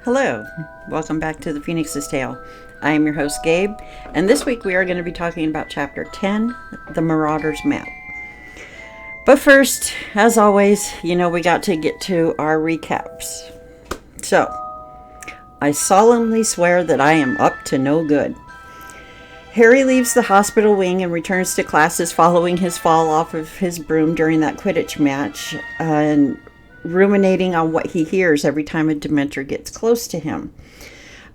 Hello, welcome back to the Phoenix's Tale. I am your host Gabe, and this week we are going to be talking about Chapter 10, The Marauder's Map. But first, as always, we got to get to our recaps. So, I solemnly swear that I am up to no good. Harry leaves the hospital wing and returns to classes following his fall off of his broom during that Quidditch match, and ruminating on what he hears every time a Dementor gets close to him.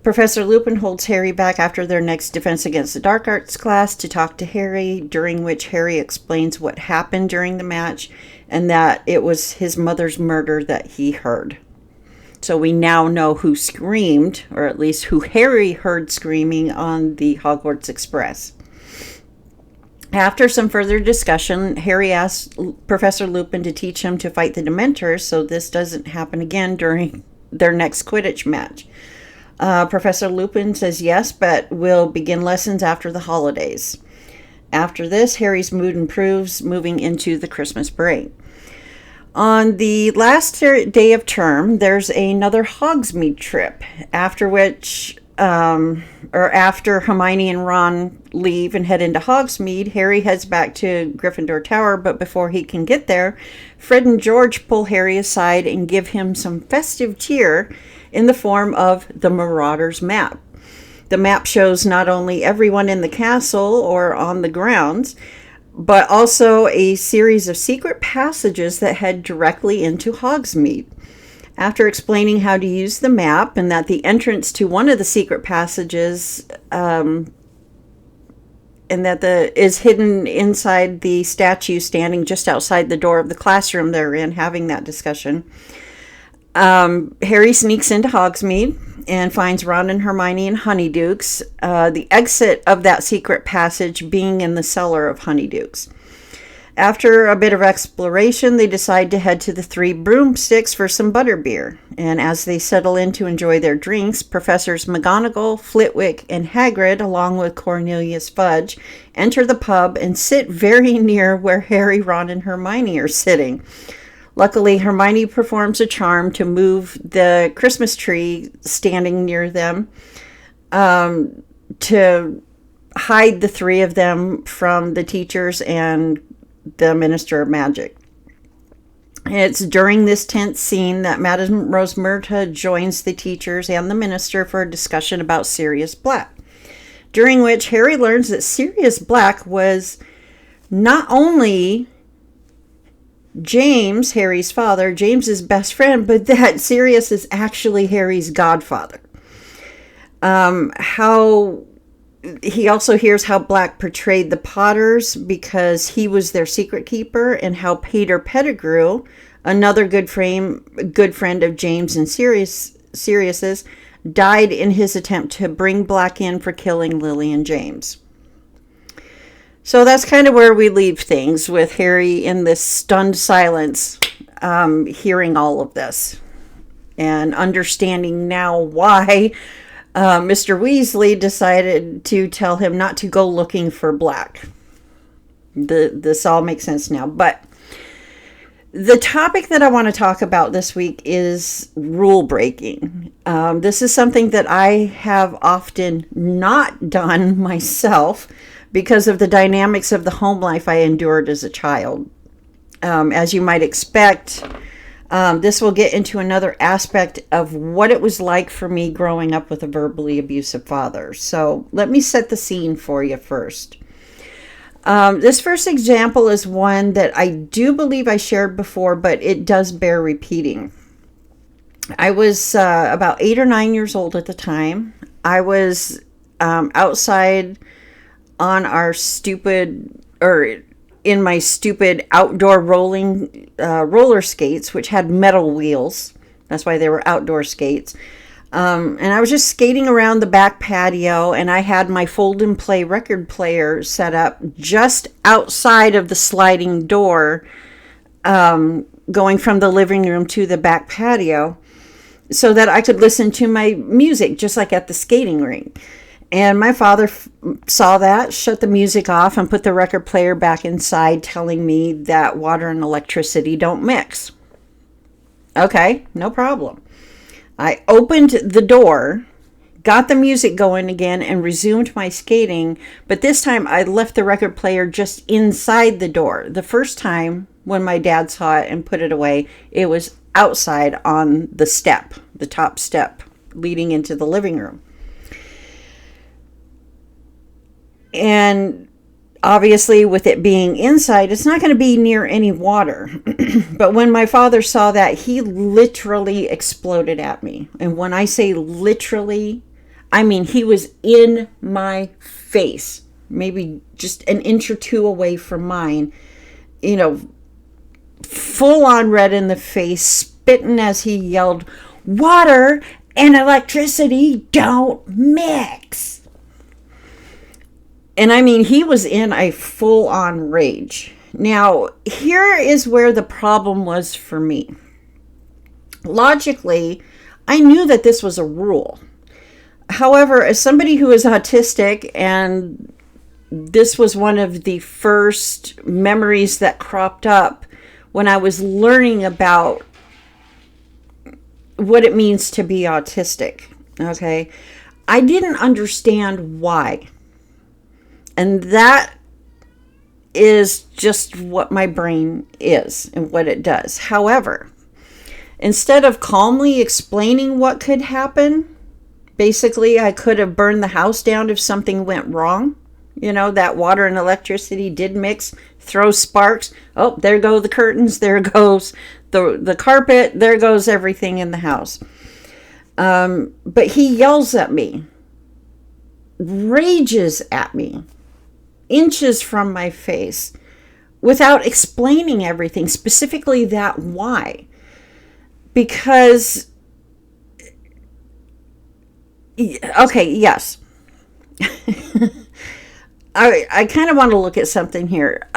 Professor Lupin holds Harry back after their next Defense Against the Dark Arts class to talk to Harry, during which Harry explains what happened during the match and that it was his mother's murder that he heard. So we now know who screamed, or at least who Harry heard screaming on the Hogwarts Express. After some further discussion, Harry asks Professor Lupin to teach him to fight the Dementors so this doesn't happen again during their next Quidditch match. Professor Lupin says yes, but will begin lessons after the holidays. After this, Harry's mood improves, moving into the Christmas break. On the last day of term, there's another Hogsmeade trip, after Hermione and Ron leave and head into Hogsmeade, Harry heads back to Gryffindor Tower, but before he can get there, Fred and George pull Harry aside and give him some festive cheer in the form of the Marauder's map. The map shows not only everyone in the castle or on the grounds, but also a series of secret passages that head directly into Hogsmeade. After explaining how to use the map and that the entrance to one of the secret passages is hidden inside the statue standing just outside the door of the classroom they're in, having that discussion, Harry sneaks into Hogsmeade and finds Ron and Hermione in Honeydukes, the exit of that secret passage being in the cellar of Honeydukes. After a bit of exploration, they decide to head to the Three Broomsticks for some butterbeer. And as they settle in to enjoy their drinks, Professors McGonagall, Flitwick, and Hagrid, along with Cornelius Fudge, enter the pub and sit very near where Harry, Ron, and Hermione are sitting. Luckily, Hermione performs a charm to move the Christmas tree standing near them to hide the three of them from the teachers and the Minister of Magic. It's during this tense scene that Madame Rosmerta joins the teachers and the minister for a discussion about Sirius Black, during which Harry learns that Sirius Black was not only James, Harry's father, James's best friend, but that Sirius is actually Harry's godfather. He also hears how Black portrayed the Potters because he was their secret keeper, and how Peter Pettigrew, another good friend of James and Sirius's, died in his attempt to bring Black in for killing Lily and James. So that's kind of where we leave things, with Harry in this stunned silence, hearing all of this and understanding now why Mr. Weasley decided to tell him not to go looking for Black. This all makes sense now. But the topic that I want to talk about this week is rule breaking. This is something that I have often not done myself because of the dynamics of the home life I endured as a child. As you might expect, this will get into another aspect of what it was like for me growing up with a verbally abusive father. So let me set the scene for you first. This first example is one that I do believe I shared before, but it does bear repeating. I was about 8 or 9 years old at the time. I was outside on in my stupid outdoor roller skates, which had metal wheels. That's why they were outdoor skates. And I was just skating around the back patio, and I had my fold and play record player set up just outside of the sliding door, going from the living room to the back patio, so that I could listen to my music just like at the skating rink. And my father saw that, shut the music off, and put the record player back inside, telling me that water and electricity don't mix. Okay, no problem. I opened the door, got the music going again, and resumed my skating. But this time I left the record player just inside the door. The first time when my dad saw it and put it away, it was outside on the step, the top step leading into the living room. And obviously, with it being inside, it's not going to be near any water. But when my father saw that, he literally exploded at me. And when I say literally, I mean he was in my face, maybe just an inch or two away from mine, full on red in the face, spitting as he yelled, "Water and electricity don't mix." And I mean, he was in a full-on rage. Now, here is where the problem was for me. Logically, I knew that this was a rule. However, as somebody who is autistic, and this was one of the first memories that cropped up when I was learning about what it means to be autistic, okay, I didn't understand why. And that is just what my brain is and what it does. However, instead of calmly explaining what could happen, basically I could have burned the house down if something went wrong. That water and electricity did mix, throw sparks. Oh, there go the curtains. There goes the carpet. There goes everything in the house. But he yells at me, rages at me, inches from my face, without explaining everything, specifically that why. Because, okay, yes. I kind of want to look at something here.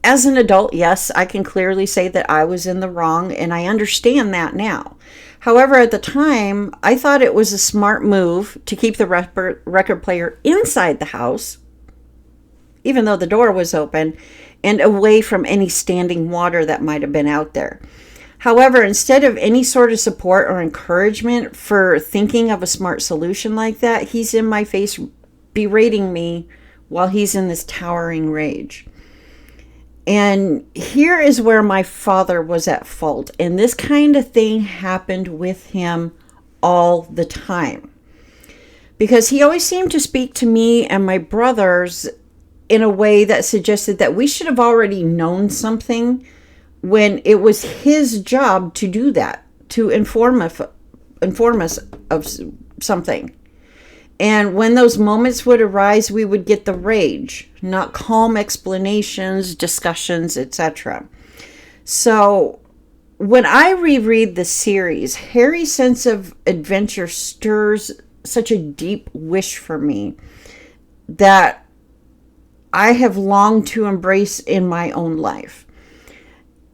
As an adult, yes, I can clearly say that I was in the wrong, and I understand that now. However, at the time, I thought it was a smart move to keep the record player inside the house, even though the door was open, and away from any standing water that might have been out there. However, instead of any sort of support or encouragement for thinking of a smart solution like that, he's in my face berating me while he's in this towering rage. And here is where my father was at fault. And this kind of thing happened with him all the time. Because he always seemed to speak to me and my brothers in a way that suggested that we should have already known something, when it was his job to do that, to inform us of something. And when those moments would arise, we would get the rage, not calm explanations, discussions, etc. So when I reread the series, Harry's sense of adventure stirs such a deep wish for me that I have longed to embrace in my own life.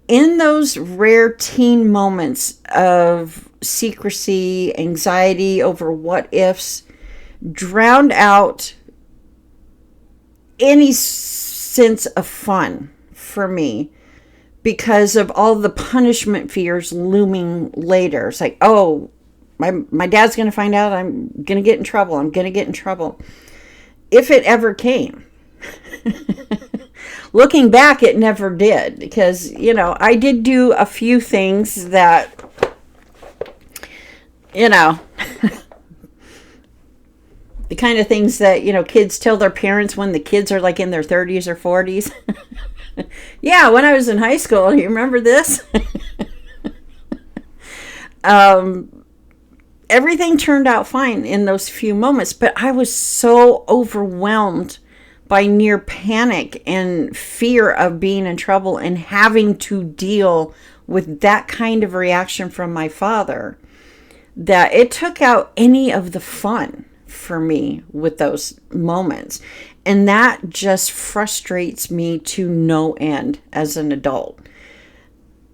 In those rare teen moments of secrecy, anxiety over what ifs, drowned out any sense of fun for me because of all the punishment fears looming later. It's like, oh, my dad's going to find out, I'm going to get in trouble. I'm going to get in trouble. If it ever came. Looking back, it never did, because, I did do a few things that, the kind of things that, kids tell their parents when the kids are like in their 30s or 40s. Yeah, when I was in high school, you remember this? Everything turned out fine in those few moments, but I was so overwhelmed by near panic and fear of being in trouble and having to deal with that kind of reaction from my father that it took out any of the fun for me with those moments. And that just frustrates me to no end as an adult.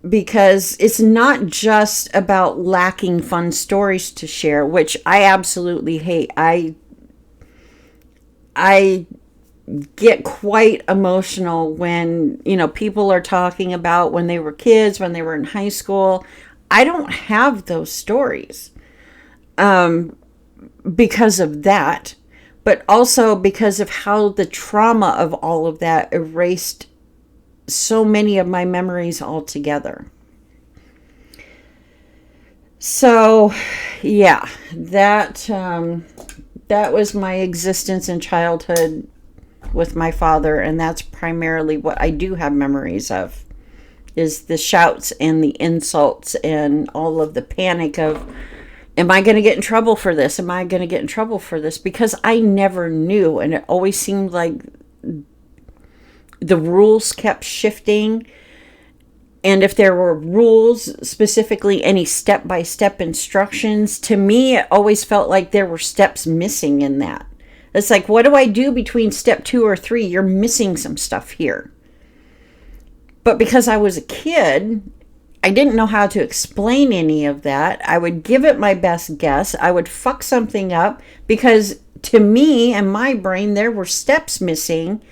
Because it's not just about lacking fun stories to share, which I absolutely hate. I get quite emotional when, people are talking about when they were kids, when they were in high school. I don't have those stories because of that, but also because of how the trauma of all of that erased so many of my memories altogether. So, yeah, that was my existence in childhood with my father, and that's primarily what I do have memories of, is the shouts and the insults and all of the panic of, am I going to get in trouble for this? Am I going to get in trouble for this? Because I never knew, and it always seemed like the rules kept shifting. And if there were rules, specifically any step-by-step instructions, to me, it always felt like there were steps missing in that. It's like, what do I do between step 2 or 3? You're missing some stuff here. But because I was a kid, I didn't know how to explain any of that. I would give it my best guess. I would fuck something up because to me and my brain, there were steps missing.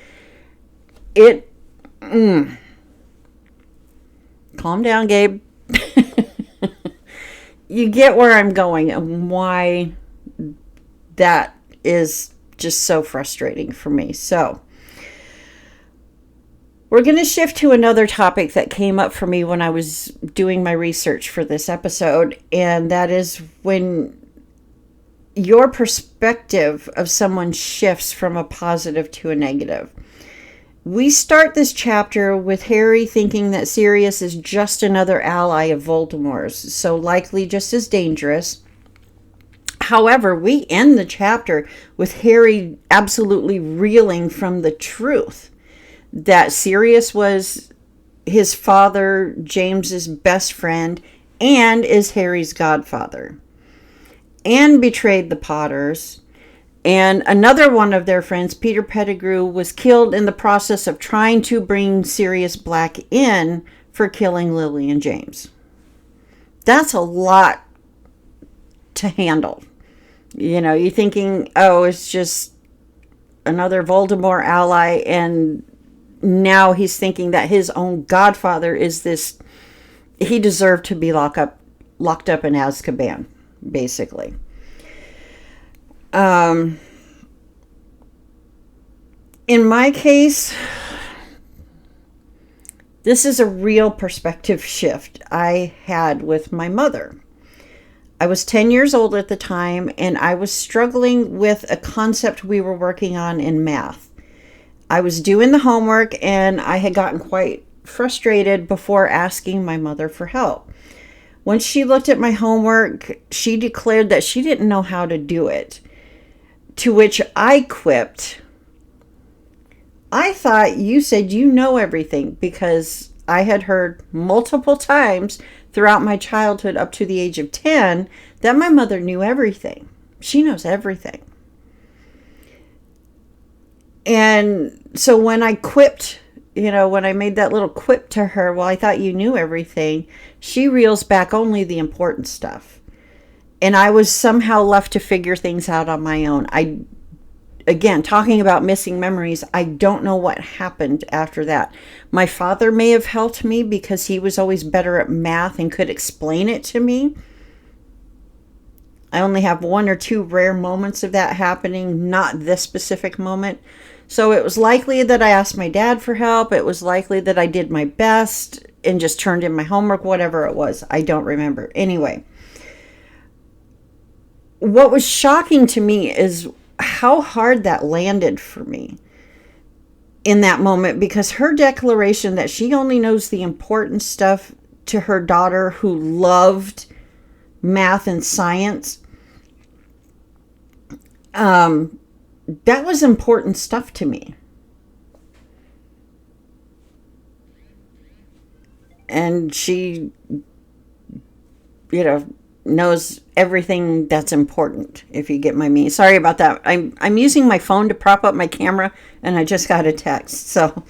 Calm down, Gabe. You get where I'm going and why that is just so frustrating for me. So, we're going to shift to another topic that came up for me when I was doing my research for this episode, and that is when your perspective of someone shifts from a positive to a negative. We start this chapter with Harry thinking that Sirius is just another ally of Voldemort's, so likely just as dangerous. However, we end the chapter with Harry absolutely reeling from the truth that Sirius was his father, James's best friend, and is Harry's godfather, and betrayed the Potters. And another one of their friends, Peter Pettigrew, was killed in the process of trying to bring Sirius Black in for killing Lily and James. That's a lot to handle. You know, you're thinking, oh, it's just another Voldemort ally, and now he's thinking that his own godfather is this, he deserved to be locked up in Azkaban, basically. In my case, this is a real perspective shift I had with my mother. I was 10 years old at the time, and I was struggling with a concept we were working on in math. I was doing the homework, and I had gotten quite frustrated before asking my mother for help. Once she looked at my homework, she declared that she didn't know how to do it. To which I quipped, I thought you said you know everything, because I had heard multiple times throughout my childhood up to the age of 10 that my mother knew everything. She knows everything. And so when I quipped, when I made that little quip to her, well, I thought you knew everything, she reels back only the important stuff. And I was somehow left to figure things out on my own. Again, talking about missing memories, I don't know what happened after that. My father may have helped me because he was always better at math and could explain it to me. I only have 1 or 2 rare moments of that happening, not this specific moment. So it was likely that I asked my dad for help. It was likely that I did my best and just turned in my homework, whatever it was. I don't remember. Anyway, what was shocking to me is how hard that landed for me in that moment, because her declaration that she only knows the important stuff to her daughter who loved math and science, that was important stuff to me. And she, knows everything that's important, if you get my meaning. Sorry about that. I'm using my phone to prop up my camera, and I just got a text. So,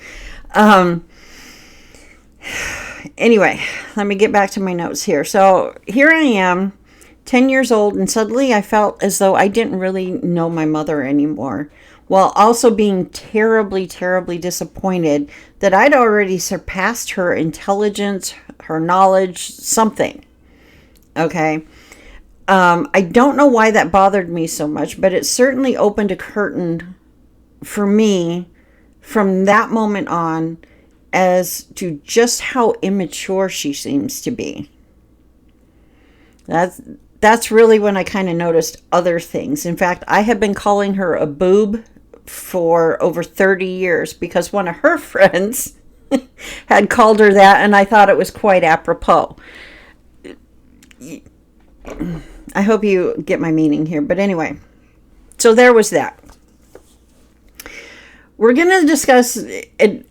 anyway, let me get back to my notes here. So here I am, 10 years old, and suddenly I felt as though I didn't really know my mother anymore, while also being terribly, terribly disappointed that I'd already surpassed her intelligence, her knowledge, something. Okay. I don't know why that bothered me so much, but it certainly opened a curtain for me from that moment on as to just how immature she seems to be. That's really when I kind of noticed other things. In fact, I have been calling her a boob for over 30 years because one of her friends had called her that, and I thought it was quite apropos. I hope you get my meaning here. But anyway, so there was that. We're going to discuss it.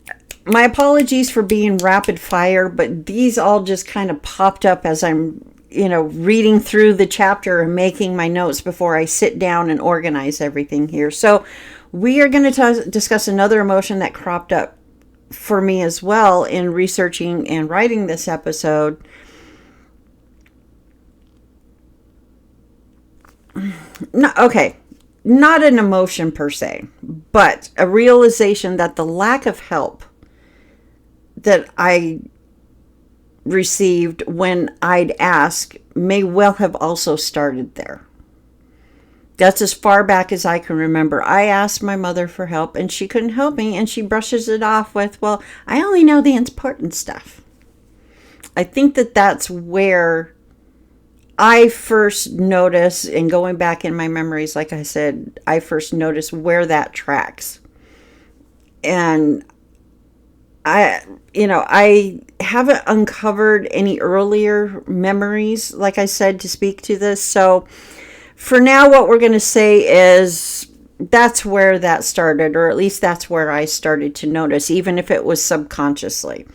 My apologies for being rapid fire, but these all just kind of popped up as I'm, reading through the chapter and making my notes before I sit down and organize everything here. So we are going to discuss another emotion that cropped up for me as well in researching and writing this episode. No, okay, not an emotion per se, but a realization that the lack of help that I received when I'd ask may well have also started there. That's as far back as I can remember. I asked my mother for help and she couldn't help me, and she brushes it off with, well, I only know the important stuff. I think that that's where I first notice, and going back in my memories, like I said, I first noticed where that tracks. And I haven't uncovered any earlier memories, like I said, to speak to this. So for now, what we're going to say is that's where that started, or at least that's where I started to notice, even if it was subconsciously.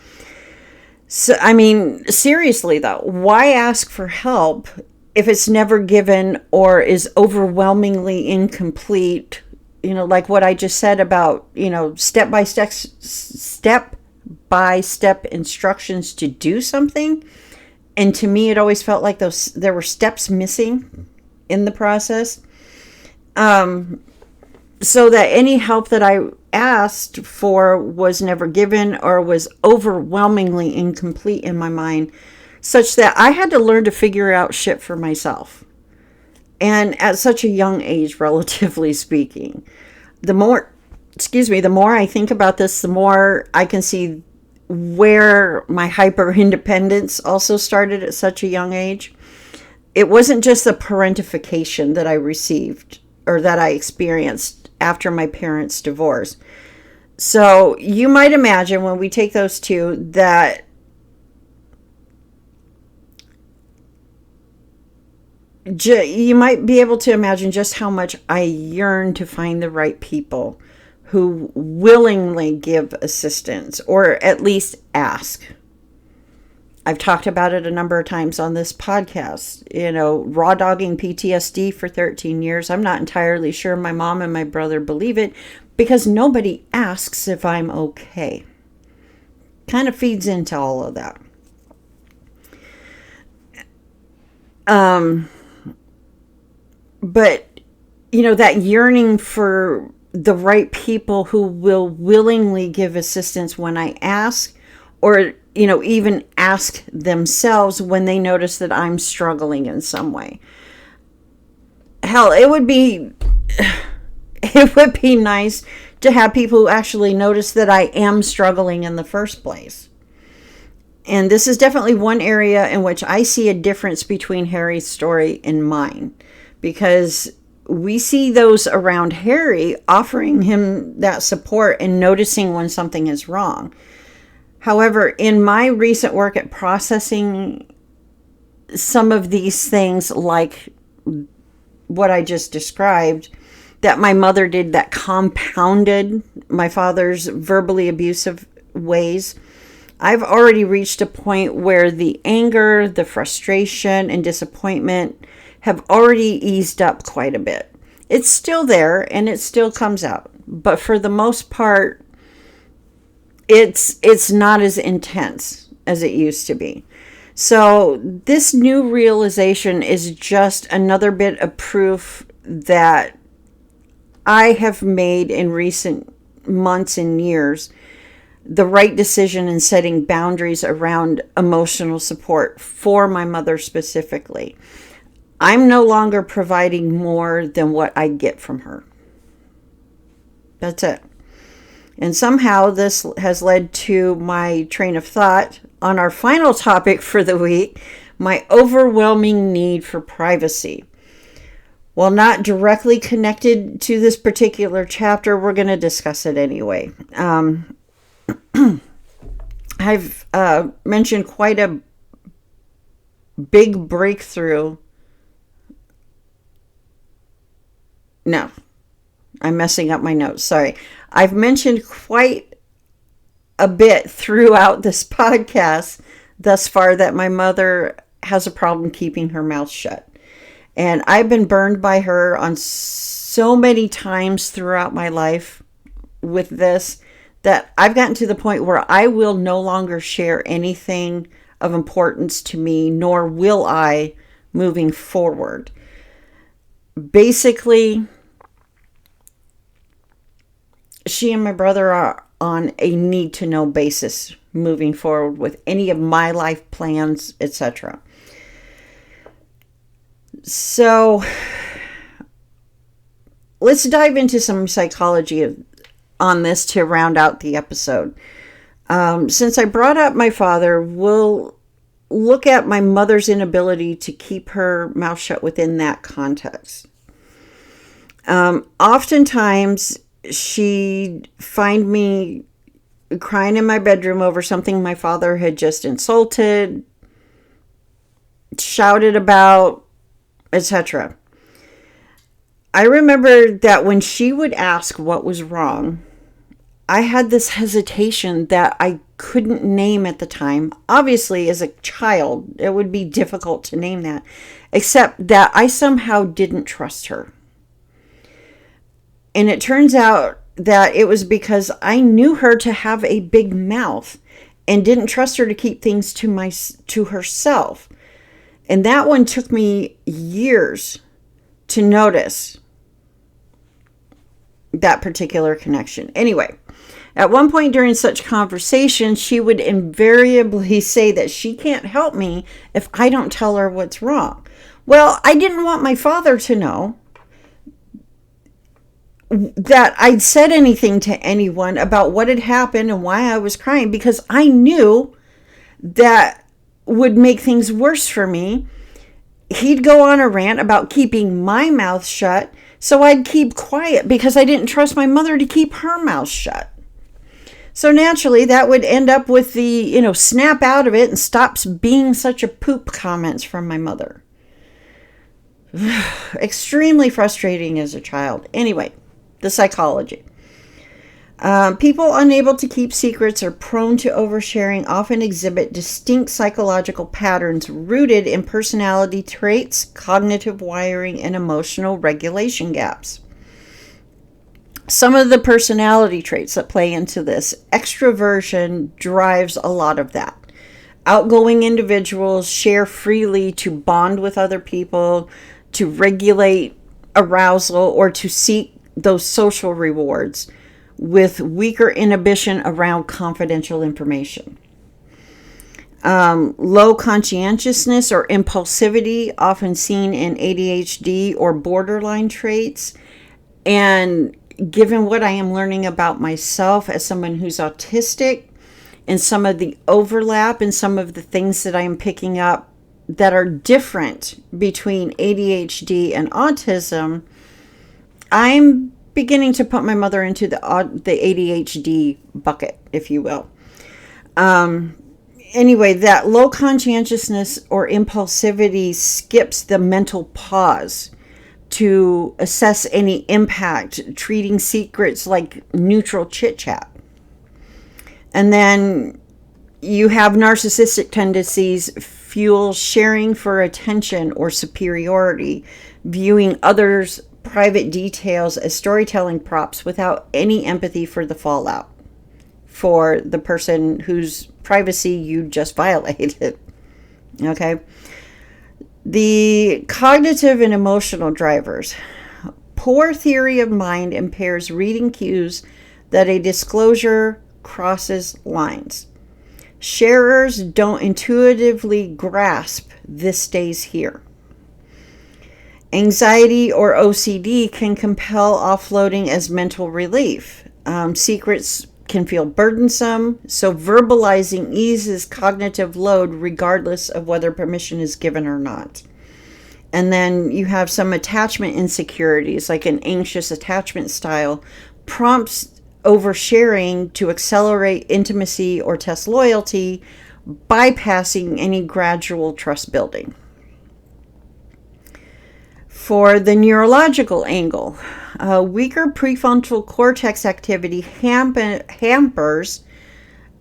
So, I mean, seriously though, why ask for help if it's never given or is overwhelmingly incomplete? Like what I just said about, step-by-step instructions to do something. And to me, it always felt like there were steps missing in the process. So that any help that I asked for was never given or was overwhelmingly incomplete in my mind, such that I had to learn to figure out shit for myself. And at such a young age, relatively speaking, the more I think about this, the more I can see where my hyper independence also started at such a young age. It wasn't just the parentification that I received or that I experienced after my parents' divorce. So you might imagine, when we take those two, that you might be able to imagine just how much I yearn to find the right people who willingly give assistance, or at least ask. I've talked about it a number of times on this podcast. Raw dogging PTSD for 13 years. I'm not entirely sure my mom and my brother believe it, because nobody asks if I'm okay. Kind of feeds into all of that. But, that yearning for the right people who will willingly give assistance when I ask, or, even ask themselves when they notice that I'm struggling in some way. Hell, it would be nice to have people who actually notice that I am struggling in the first place. And this is definitely one area in which I see a difference between Harry's story and mine, because we see those around Harry offering him that support and noticing when something is wrong. However, in my recent work at processing some of these things, like what I just described, that my mother did, that compounded my father's verbally abusive ways, I've already reached a point where the anger, the frustration, and disappointment have already eased up quite a bit. It's still there and it still comes out, but for the most part, it's not as intense as it used to be. So this new realization is just another bit of proof that I have made in recent months and years the right decision in setting boundaries around emotional support for my mother specifically. I'm no longer providing more than what I get from her. That's it. And somehow this has led to my train of thought on our final topic for the week, my overwhelming need for privacy. While not directly connected to this particular chapter, we're going to discuss it anyway. I've mentioned quite a big breakthrough. No, I'm messing up my notes. Sorry. I've mentioned quite a bit throughout this podcast thus far that my mother has a problem keeping her mouth shut. And I've been burned by her on so many times throughout my life with this that I've gotten to the point where I will no longer share anything of importance to me, nor will I moving forward. Basically, she and my brother are on a need-to-know basis moving forward with any of my life plans, etc. So, let's dive into some psychology on this to round out the episode. Since I brought up my father, we'll look at my mother's inability to keep her mouth shut within that context. Oftentimes, she'd find me crying in my bedroom over something my father had just insulted, shouted about, etc. I remember that when she would ask what was wrong, I had this hesitation that I couldn't name at the time. Obviously, as a child, it would be difficult to name that, except that I somehow didn't trust her. And it turns out that it was because I knew her to have a big mouth and didn't trust her to keep things to herself. And that one took me years to notice that particular connection. Anyway, at one point during such conversation, she would invariably say that she can't help me if I don't tell her what's wrong. Well, I didn't want my father to know that I'd said anything to anyone about what had happened and why I was crying, because I knew that would make things worse for me. He'd go on a rant about keeping my mouth shut, so I'd keep quiet because I didn't trust my mother to keep her mouth shut. So naturally, that would end up with the, snap out of it and stops being such a poop comments from my mother. Extremely frustrating as a child. Anyway, the psychology. People unable to keep secrets or prone to oversharing often exhibit distinct psychological patterns rooted in personality traits, cognitive wiring, and emotional regulation gaps. Some of the personality traits that play into this: extroversion drives a lot of that. Outgoing individuals share freely to bond with other people, to regulate arousal, or to seek those social rewards, with weaker inhibition around confidential information. Low conscientiousness or impulsivity, often seen in ADHD or borderline traits. And given what I am learning about myself as someone who's autistic, and some of the overlap and some of the things that I am picking up that are different between ADHD and autism, I'm beginning to put my mother into the ADHD bucket, if you will. Anyway, that low conscientiousness or impulsivity skips the mental pause to assess any impact, treating secrets like neutral chit-chat. And then you have narcissistic tendencies fuel sharing for attention or superiority, viewing others' private details as storytelling props without any empathy for the fallout for the person whose privacy you just violated. Okay. The cognitive and emotional drivers. Poor theory of mind impairs reading cues that a disclosure, crosses lines. Sharers don't intuitively grasp this stays here. Anxiety or OCD can compel offloading as mental relief. Secrets can feel burdensome, so verbalizing eases cognitive load regardless of whether permission is given or not. And then you have some attachment insecurities, like an anxious attachment style, prompts oversharing to accelerate intimacy or test loyalty, bypassing any gradual trust building. For the neurological angle, weaker prefrontal cortex activity hampers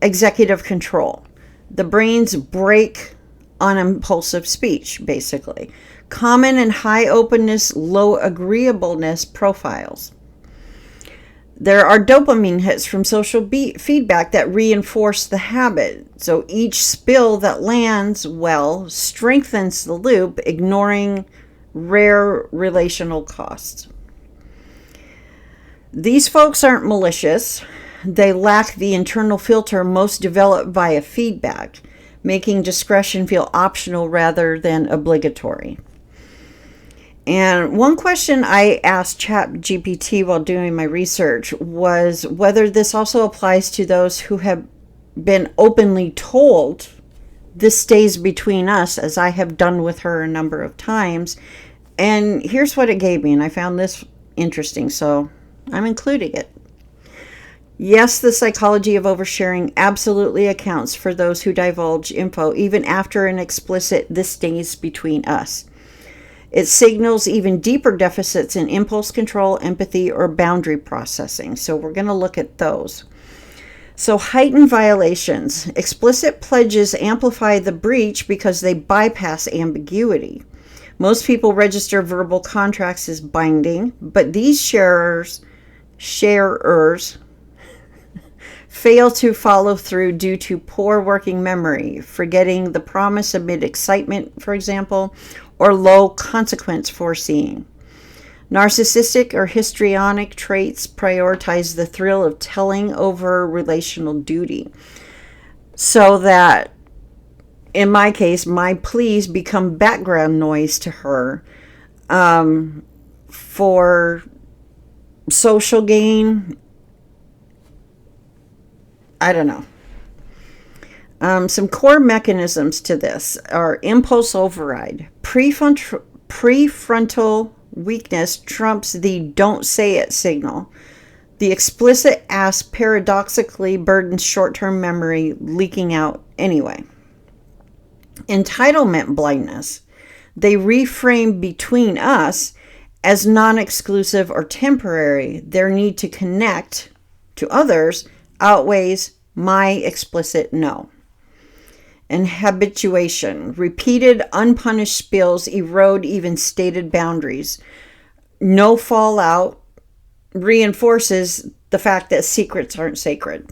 executive control. The brain's brake on impulsive speech, basically. Common and high openness, low agreeableness profiles. There are dopamine hits from social feedback that reinforce the habit. So each spill that lands well strengthens the loop, ignoring rare relational costs. These folks aren't malicious. They lack the internal filter most developed via feedback, making discretion feel optional rather than obligatory. And one question I asked ChatGPT while doing my research was whether this also applies to those who have been openly told this stays between us, as I have done with her a number of times. And here's what it gave me, and I found this interesting, so I'm including it. Yes, the psychology of oversharing absolutely accounts for those who divulge info, even after an explicit "this stays between us." It signals even deeper deficits in impulse control, empathy, or boundary processing. So we're going to look at those. So heightened violations. Explicit pledges amplify the breach because they bypass ambiguity. Most people register verbal contracts as binding, but these sharers fail to follow through due to poor working memory, forgetting the promise amid excitement, for example, or low consequence foreseeing. Narcissistic or histrionic traits prioritize the thrill of telling over relational duty, so that, in my case, my pleas become background noise to her for social gain. I don't know. Some core mechanisms to this are impulse override. Prefrontal weakness trumps the "don't say it" signal. The explicit ask paradoxically burdens short-term memory, leaking out anyway. Entitlement blindness. They reframe between us as non-exclusive or temporary. Their need to connect to others outweighs my explicit no. And habituation. Repeated unpunished spills erode even stated boundaries. No fallout reinforces the fact that secrets aren't sacred.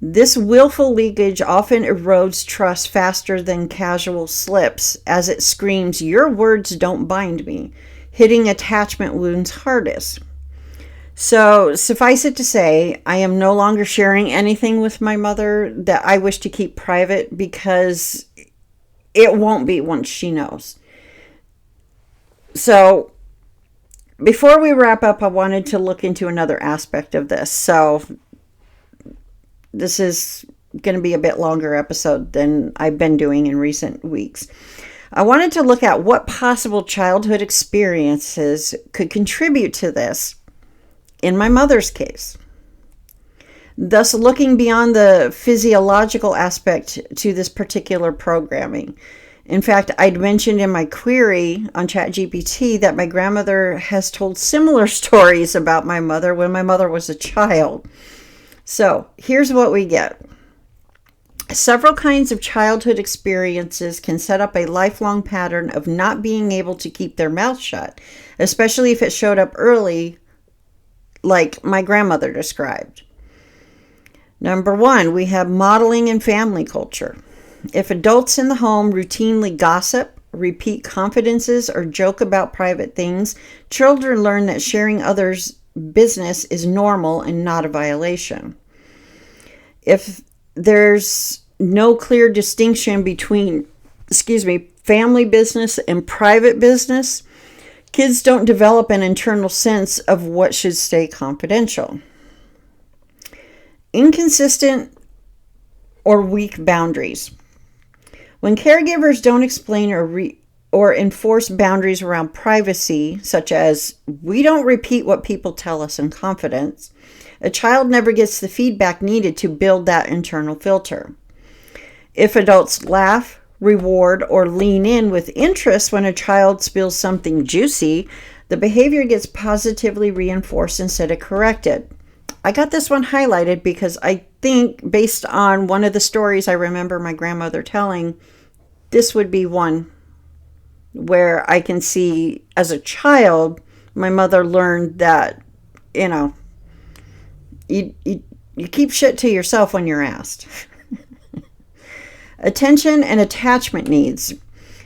This willful leakage often erodes trust faster than casual slips, as it screams, "Your words don't bind me," hitting attachment wounds hardest. So, suffice it to say, I am no longer sharing anything with my mother that I wish to keep private, because it won't be once she knows. So, before we wrap up, I wanted to look into another aspect of this. So, this is going to be a bit longer episode than I've been doing in recent weeks. I wanted to look at what possible childhood experiences could contribute to this in my mother's case, thus looking beyond the physiological aspect to this particular programming. In fact, I'd mentioned in my query on ChatGPT that my grandmother has told similar stories about my mother when my mother was a child. So here's what we get. Several kinds of childhood experiences can set up a lifelong pattern of not being able to keep their mouth shut, especially if it showed up early, like my grandmother described. Number one, we have modeling and family culture. If adults in the home routinely gossip, repeat confidences, or joke about private things, children learn that sharing others' business is normal and not a violation. If there's no clear distinction between, family business and private business, kids don't develop an internal sense of what should stay confidential. Inconsistent or weak boundaries. When caregivers don't explain or enforce boundaries around privacy, such as, we don't repeat what people tell us in confidence, a child never gets the feedback needed to build that internal filter. If adults laugh, reward, or lean in with interest when a child spills something juicy, the behavior gets positively reinforced instead of corrected. I got this one highlighted because I think, based on one of the stories I remember my grandmother telling, this would be one where I can see, as a child, my mother learned that, you keep shit to yourself when you're asked. Attention and attachment needs.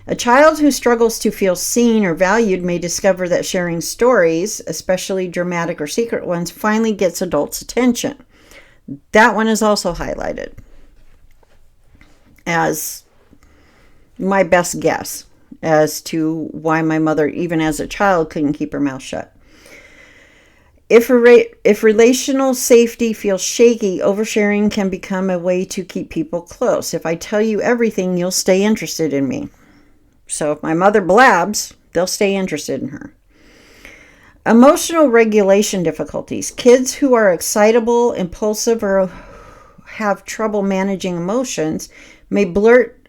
A child who struggles to feel seen or valued may discover that sharing stories, especially dramatic or secret ones, finally gets adults' attention. That one is also highlighted as my best guess as to why my mother, even as a child, couldn't keep her mouth shut. If relational safety feels shaky, oversharing can become a way to keep people close. If I tell you everything, you'll stay interested in me. So if my mother blabs, they'll stay interested in her. Emotional regulation difficulties. Kids who are excitable, impulsive, or have trouble managing emotions may blurt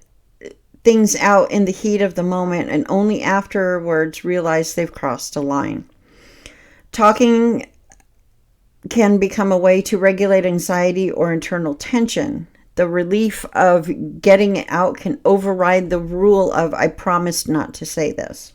things out in the heat of the moment and only afterwards realize they've crossed a line. Talking can become a way to regulate anxiety or internal tension. The relief of getting it out can override the rule of, I promised not to say this.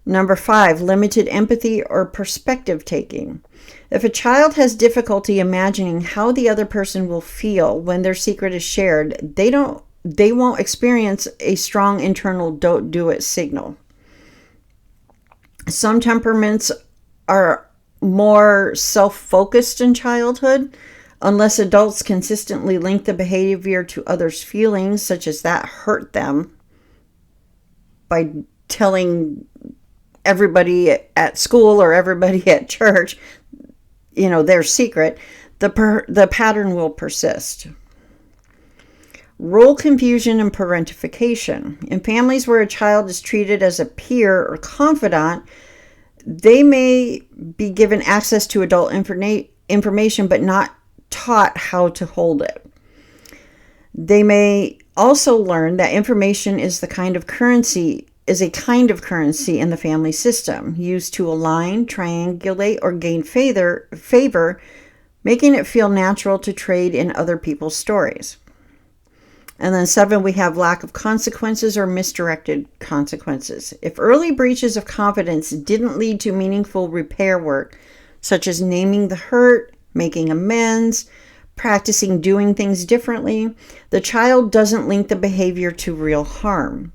Number 5, limited empathy or perspective taking. If a child has difficulty imagining how the other person will feel when their secret is shared, they won't experience a strong internal don't do it signal. Some temperaments are more self-focused in childhood. Unless adults consistently link the behavior to others' feelings, such as that hurt them, by telling everybody at school or everybody at church, their secret, the pattern will persist. Role confusion and parentification. In families where a child is treated as a peer or confidant, they may be given access to adult information but not taught how to hold it. They may also learn that information is a kind of currency in the family system, used to align, triangulate, or gain favor, making it feel natural to trade in other people's stories. And then 7, we have lack of consequences or misdirected consequences. If early breaches of confidence didn't lead to meaningful repair work, such as naming the hurt, making amends, practicing doing things differently, the child doesn't link the behavior to real harm.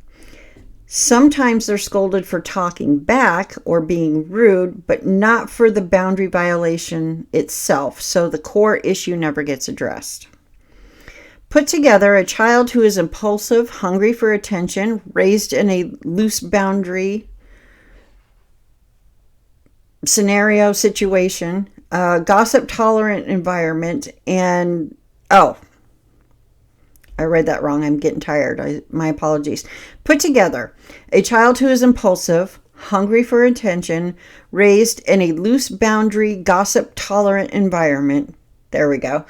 Sometimes they're scolded for talking back or being rude, but not for the boundary violation itself, so the core issue never gets addressed. Put together, a child who is impulsive, hungry for attention, raised in a loose boundary situation, gossip-tolerant environment, and... Oh, I read that wrong. I'm getting tired. My apologies. Put together, a child who is impulsive, hungry for attention, raised in a loose boundary, gossip-tolerant environment. There we go.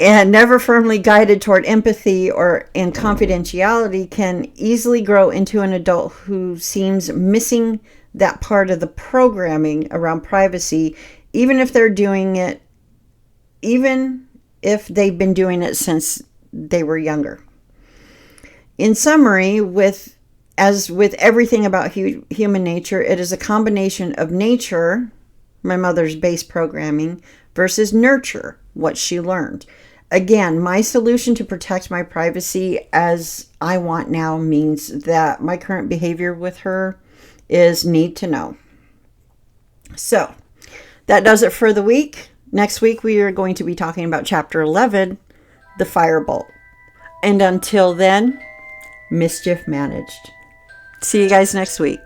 And never firmly guided toward empathy and confidentiality can easily grow into an adult who seems missing that part of the programming around privacy, even if they've been doing it since they were younger. In summary, as with everything about human nature, it is a combination of nature, my mother's base programming, versus nurture, what she learned. Again, my solution to protect my privacy as I want now means that my current behavior with her is need to know. So, that does it for the week. Next week, we are going to be talking about Chapter 11, the Firebolt. And until then, mischief managed. See you guys next week.